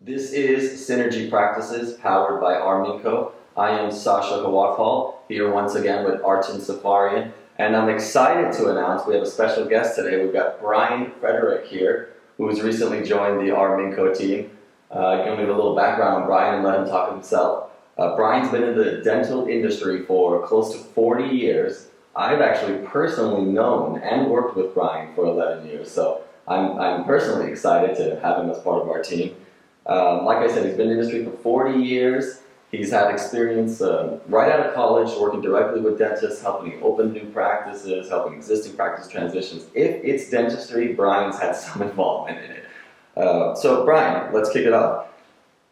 This is Synergy Practices, powered by Arminco. I am Sasha Hawathal, here once again with Artin Safarian, and I'm excited to announce we have a special guest today. We've got Brian Frederick here, who has recently joined the Arminco team. Give me a little background on Brian and let him talk himself. Brian's been in the dental industry for close to 40 years. I've actually personally known and worked with Brian for 11 years, so I'm personally excited to have him as part of our team. Like I said, he's been in the industry for 40 years. He's had experience right out of college working directly with dentists, helping open new practices, helping existing practice transitions. If it's dentistry, Brian's had some involvement in it. So Brian, let's kick it off.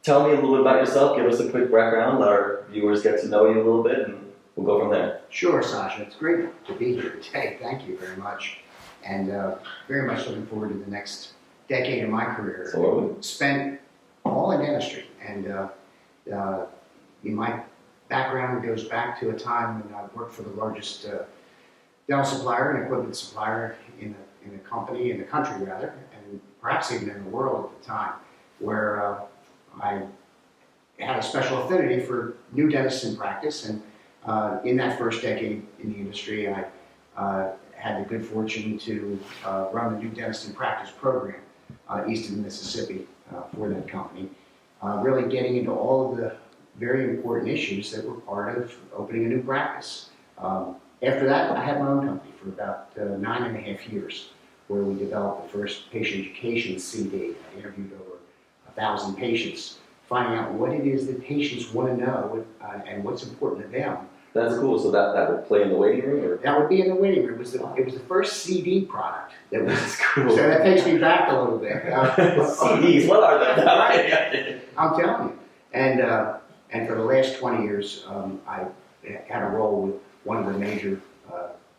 Tell me a little bit about yourself, give us a quick background, let our viewers get to know you a little bit, and we'll go from there. Sure, Sasha. It's great to be here today. Thank you very much. And very much looking forward to the next decade of my career. So are we? Spent all in dentistry. And in my background goes back to a time when I worked for the largest dental supplier and equipment supplier in the company, in the country rather, and perhaps even in the world at the time, where I had a special affinity for new dentists in practice. And in that first decade in the industry, I had the good fortune to run the new dentist in practice program east of the Mississippi for that company, really getting into all of the very important issues that were part of opening a new practice. After that, I had my own company for about 9.5 years, where we developed the first patient education CD. I interviewed over 1,000 patients, finding out what it is that patients want to know and what's important to them. That's cool. So that would play in the waiting room? Or? That would be in the waiting room. It was the first CD product. That's cool. So that takes me back a little bit. CDs, what are they? Right. I'm telling you. And for the last 20 years, I had a role with one of the major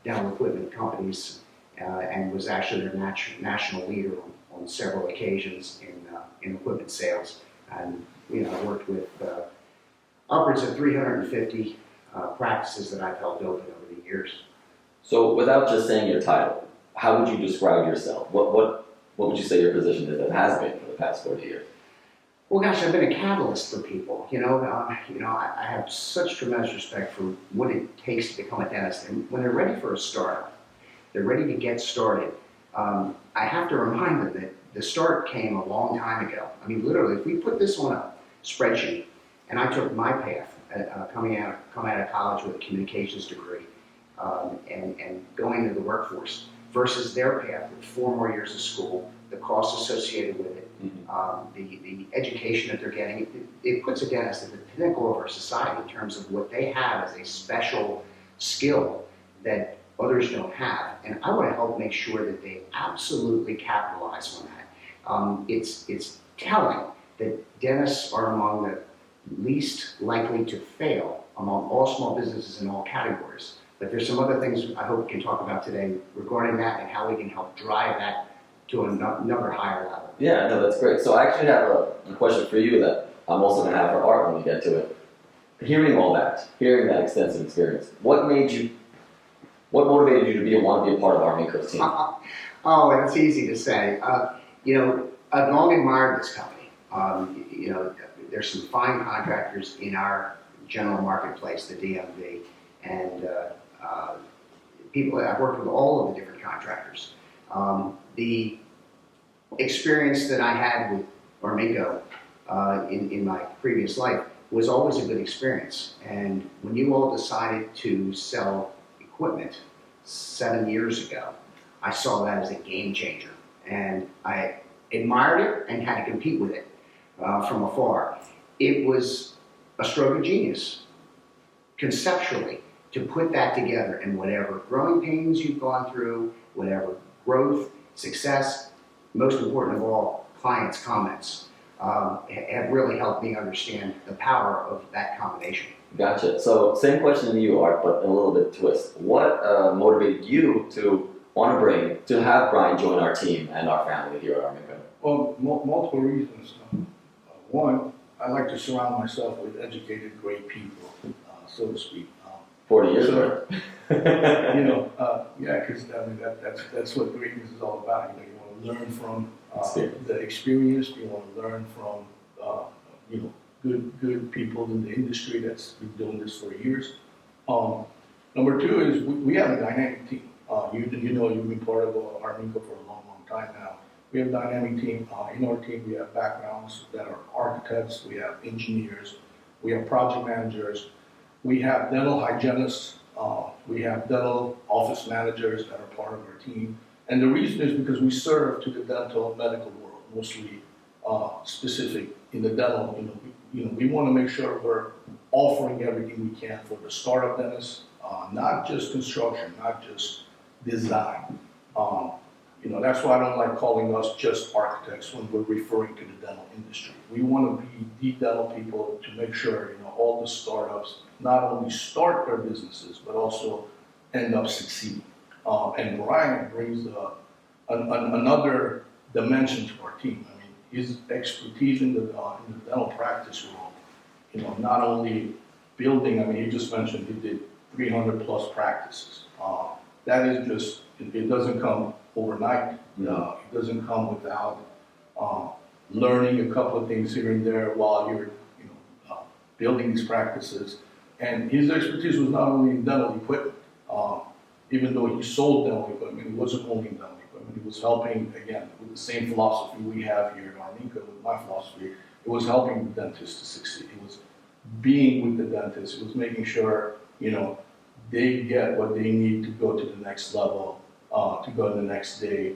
dental equipment companies and was actually their national leader on several occasions in equipment sales. And I worked with upwards of 350 practices that I've held open over the years. So without just saying your title, how would you describe yourself? What would you say your position is and has been for the past 40 years? Well, gosh, I've been a catalyst for people. I have such tremendous respect for what it takes to become a dentist. And when they're ready for a startup, they're ready to get started. I have to remind them that the start came a long time ago. I mean, literally, if we put this on a spreadsheet, and I took my path, coming out of college with a communications degree, and going into the workforce, versus their path with 4 more years of school, the costs associated with it, the education that they're getting, it puts a dentist at the pinnacle of our society in terms of what they have as a special skill that others don't have. And I want to help make sure that they absolutely capitalize on that. It's telling that dentists are among the least likely to fail among all small businesses in all categories. But there's some other things I hope we can talk about today regarding that and how we can help drive that to another higher level. Yeah, no, that's great. So I actually have a question for you that I'm also going to have for Art when we get to it. Hearing that extensive experience, what motivated you to want to be a part of Arminco's team? Oh, that's easy to say. I've long admired this company. There's some fine contractors in our general marketplace, the DMV, and people. I've worked with all of the different contractors. The experience that I had with Arminco in my previous life was always a good experience. And when you all decided to sell equipment 7 years ago, I saw that as a game changer. And I admired it and had to compete with it from afar. It was a stroke of genius, conceptually, to put that together, and whatever growing pains you've gone through, whatever growth, success, most important of all, clients' comments, have really helped me understand the power of that combination. Gotcha. So same question to you, Art, but a little bit twist. What motivated you to want to have Brian join our team and our family here at Arminco? Well, multiple reasons. One, I like to surround myself with educated, great people, so to speak. 40 years ago. Because that's what greatness is all about. You want to learn from the experience. You want to learn from good people in the industry that's been doing this for years. Number two is we have a dynamic team. You've been part of Arminco for a long time now. We have a dynamic team. In our team, we have backgrounds that are architects, we have engineers, we have project managers, we have dental hygienists, we have dental office managers that are part of our team. And the reason is because we serve to the dental medical world, mostly specific in the dental. We want to make sure we're offering everything we can for the startup dentists, not just construction, not just design. That's why I don't like calling us just architects when we're referring to the dental industry. We want to be the dental people to make sure all the startups not only start their businesses but also end up succeeding. And Brian brings another dimension to our team. I mean, his expertise in the dental practice world, not only building, I mean, he just mentioned he did 300 plus practices. That is just, it doesn't come overnight. It doesn't come without learning a couple of things here and there while you're building these practices. And his expertise was not only in dental equipment. Even though he sold dental equipment, he wasn't only in dental equipment. He was helping, again, with the same philosophy we have here at Arminco, with my philosophy. It was helping the dentist to succeed. It was being with the dentist. It was making sure, they get what they need to go to the next level, to go to the next day,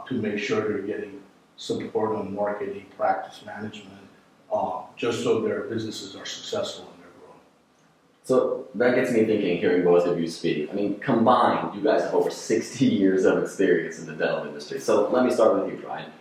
to make sure they're getting support on marketing, practice management, just so their businesses are successful and they're growing. So that gets me thinking, hearing both of you speak. I mean, combined, you guys have over 60 years of experience in the dental industry. So let me start with you, Brian.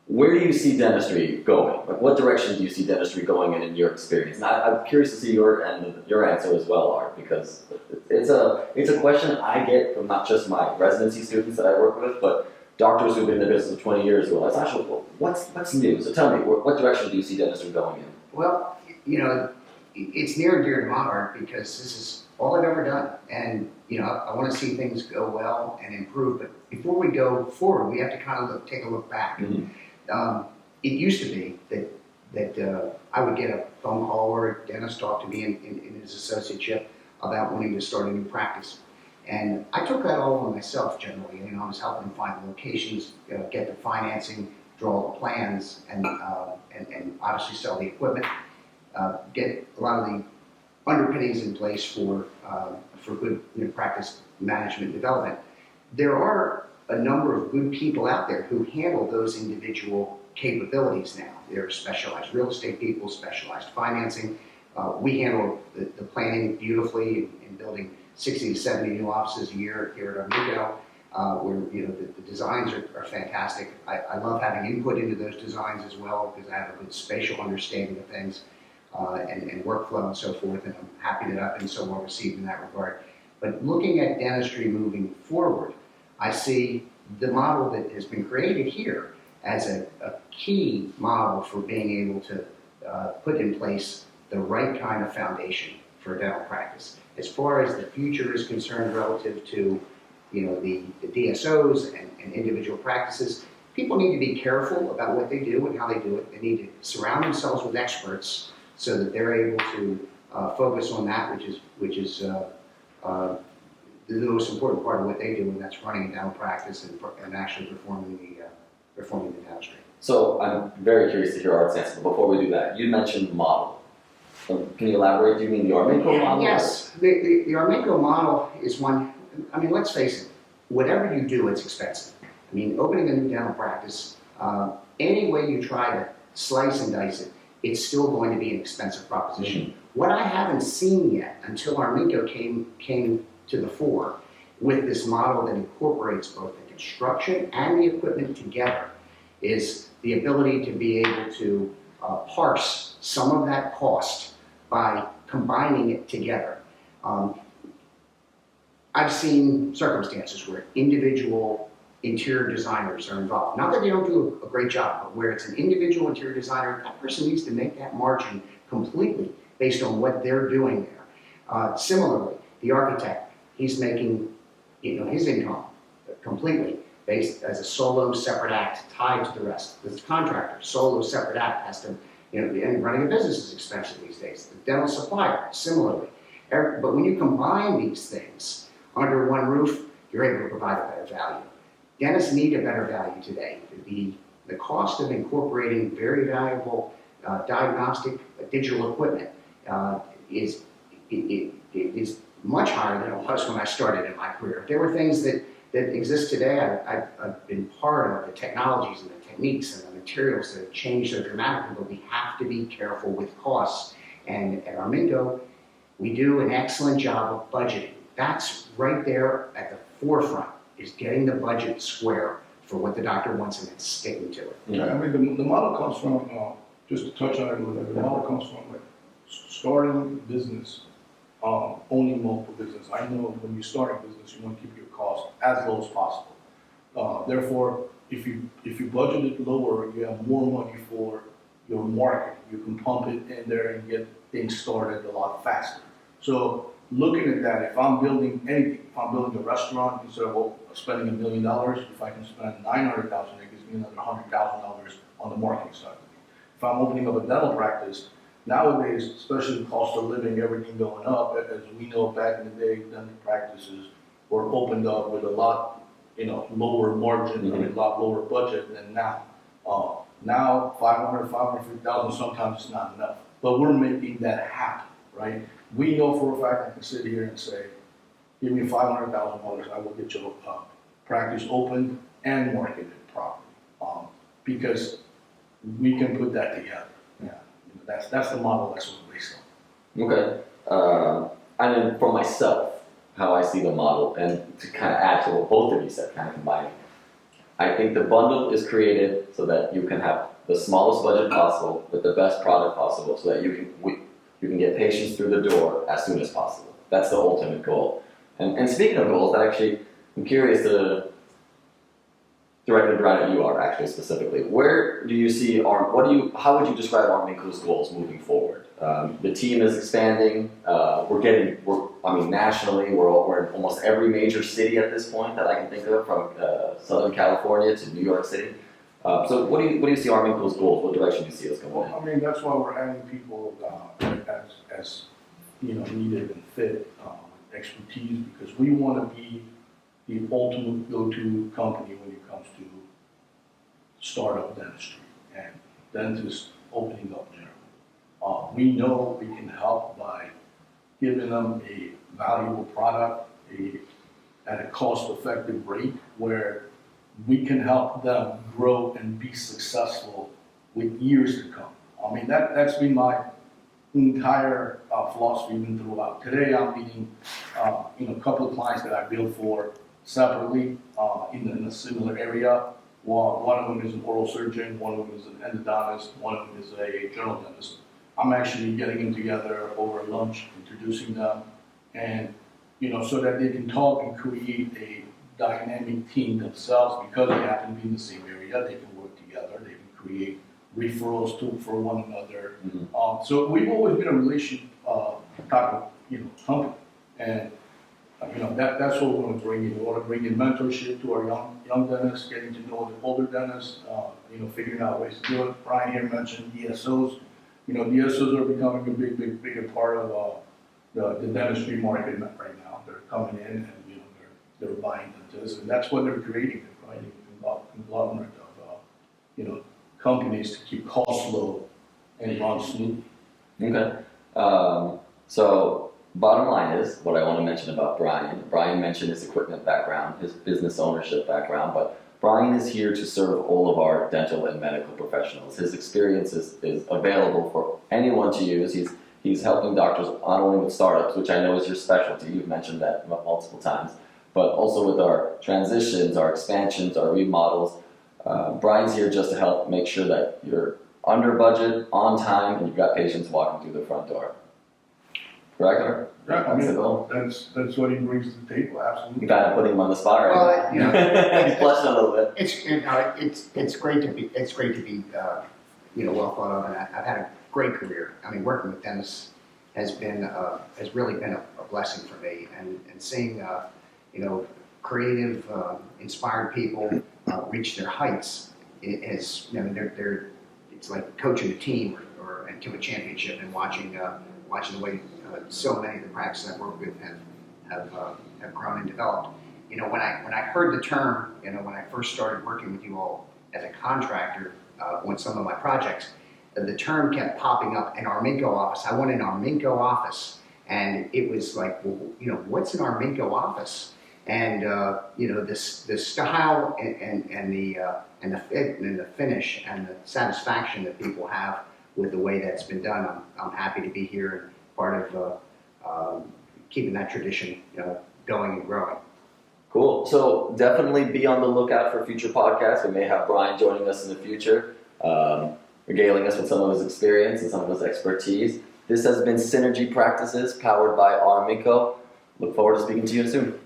Where do you see dentistry going? Like, what direction do you see dentistry going in your experience? And I'm curious to see your answer as well, Art, because it's a question I get from not just my residency students that I work with, but doctors who've been in the business for 20 years who are like, Sasha, what's new? So tell me, what direction do you see dentistry going in? Well, it's near and dear to my heart because this is all I've ever done. And, I want to see things go well and improve. But before we go forward, we have to kind of take a look back. Mm-hmm. It used to be that I would get a phone call or a dentist talk to me in his associateship about wanting to start a new practice. And I took that all on myself generally. I was helping them find the locations, get the financing, draw the plans, and obviously sell the equipment, get a lot of the underpinnings in place for good practice management development. There are a number of good people out there who handle those individual capabilities now. There are specialized real estate people, specialized financing. We handle the planning beautifully in building 60 to 70 new offices a year here at Arminco, where the designs are fantastic. I love having input into those designs as well because I have a good spatial understanding of things and workflow and so forth, and I'm happy that I've been so well received in that regard. But looking at dentistry moving forward, I see the model that has been created here as a key model for being able to put in place the right kind of foundation for dental practice. As far as the future is concerned relative to the DSOs and individual practices, people need to be careful about what they do and how they do it. They need to surround themselves with experts so that they're able to focus on that, which is the most important part of what they do, and that's running a dental practice and actually performing the dentistry. So I'm very curious to hear Art's answer, but before we do that, you mentioned model. Can you elaborate? Do you mean the Arminco model? Yes, the Arminco model is one. I mean, let's face it. Whatever you do, it's expensive. I mean, opening a new dental practice, any way you try to slice and dice it, it's still going to be an expensive proposition. Mm-hmm. What I haven't seen yet until Arminco came to the fore with this model that incorporates both the construction and the equipment together is the ability to be able to parse some of that cost by combining it together. I've seen circumstances where individual interior designers are involved. Not that they don't do a great job, but where it's an individual interior designer, that person needs to make that margin completely based on what they're doing there. Similarly, the architect, he's making his income completely based as a solo separate act tied to the rest. The contractor, solo separate act, has to And running a business is expensive these days. The dental supplier, similarly. But when you combine these things under one roof, you're able to provide a better value. Dentists need a better value today. The cost of incorporating very valuable diagnostic digital equipment is much higher than it was when I started in my career. There were things that exist today. I've been part of the technologies and the techniques and the materials that have changed so dramatically, but we have to be careful with costs. And at Armingo, we do an excellent job of budgeting. That's right there at the forefront, is getting the budget square for what the doctor wants and then sticking to it. Yeah, I mean, the model comes from, just to touch on it a little bit, the model comes from like starting a business, owning multiple business. I know when you start a business, you want to keep your costs as low as possible. Therefore, if you budget it lower, you have more money for your marketing. You can pump it in there and get things started a lot faster. So looking at that, if I'm building anything, if I'm building a restaurant, instead of spending $1 million, if I can spend $900,000, it gives me another $100,000 on the marketing side. If I'm opening up a dental practice, nowadays, especially the cost of living, everything going up, as we know back in the day, dental practices were opened up with a lot, lower margin and a lot lower budget than now. Now, 500, 550,000, sometimes it's not enough. But we're making that happen, right? We know for a fact I can sit here and say, give me $500,000, I will get your practice opened and marketed properly. Because we can put that together. Yeah, that's the model that's what we're based on. Okay. And then for myself, how I see the model, and to kind of add to what both of you said, kind of combining, I think the bundle is created so that you can have the smallest budget possible with the best product possible, so that you can get patients through the door as soon as possible. That's the ultimate goal. And speaking of goals, I'm curious to directly Brian at you are actually specifically. Where do you see how would you describe Arminco's goals moving forward? The team is expanding. Nationally, we're in almost every major city at this point that I can think of, from Southern California to New York City. So what do you see Arminco's goals? What direction do you see us going in? Well, I mean, that's why we're adding people as needed and fit, expertise, because we want to be the ultimate go-to company when it comes to startup dentistry and dentists opening up generally. We know we can help by giving them a valuable product at a cost-effective rate where we can help them grow and be successful with years to come. I mean, that's been my entire philosophy even throughout. Today I'm meeting a couple of clients that I built for separately in a similar area. One of them is an oral surgeon, one of them is an endodontist, one of them is a general dentist. I'm actually getting them together over lunch, introducing them, and so that they can talk and create a dynamic team themselves, because they happen to be in the same area. They can work together. They can create referrals for one another. Mm-hmm. So we've always been a relation type of company, and that's what we want to bring in. We want to bring in mentorship to our young dentists, getting to know the older dentists, figuring out ways to do it. Brian here mentioned DSOs. DSOs are becoming a bigger part of the dentistry market right now. They're coming in and they're buying dentists, and that's what they're creating. They're creating a conglomerate of companies to keep costs low and run smoothly. Okay. So bottom line is, what I want to mention about Brian. Brian mentioned his equipment background, his business ownership background, but Brian is here to serve all of our dental and medical professionals. His experience is available for anyone to use. He's helping doctors not only with startups, which I know is your specialty. You've mentioned that multiple times, but also with our transitions, our expansions, our remodels. Brian's here just to help make sure that you're under budget, on time, and you've got patients walking through the front door. Correct? Yeah, That's that's what he brings to the table. Absolutely. You kind of putting him on the spot right now. He's blushing a little bit. It's great to be well thought of, and I've had a great career. I mean, working with dentists has really been a blessing for me, and seeing creative, inspired people reach their heights it's like coaching a team or to a championship, and watching the way so many of the practices I've worked with have grown and developed. You know, when I heard the term, you know, when I first started working with you all as a contractor on some of my projects, the term kept popping up, an Arminco office. I want an Arminco office, and it was like, well, you know, what's an Arminco office? And you know, this style and the fit and the finish and the satisfaction that people have with the way that's been done. I'm happy to be here and part of keeping that tradition, you know, going and growing. Cool. So definitely be on the lookout for future podcasts. We may have Brian joining us in the future, regaling us with some of his experience and some of his expertise. This has been Synergy Practices, powered by Arminco. Look forward to speaking to you soon.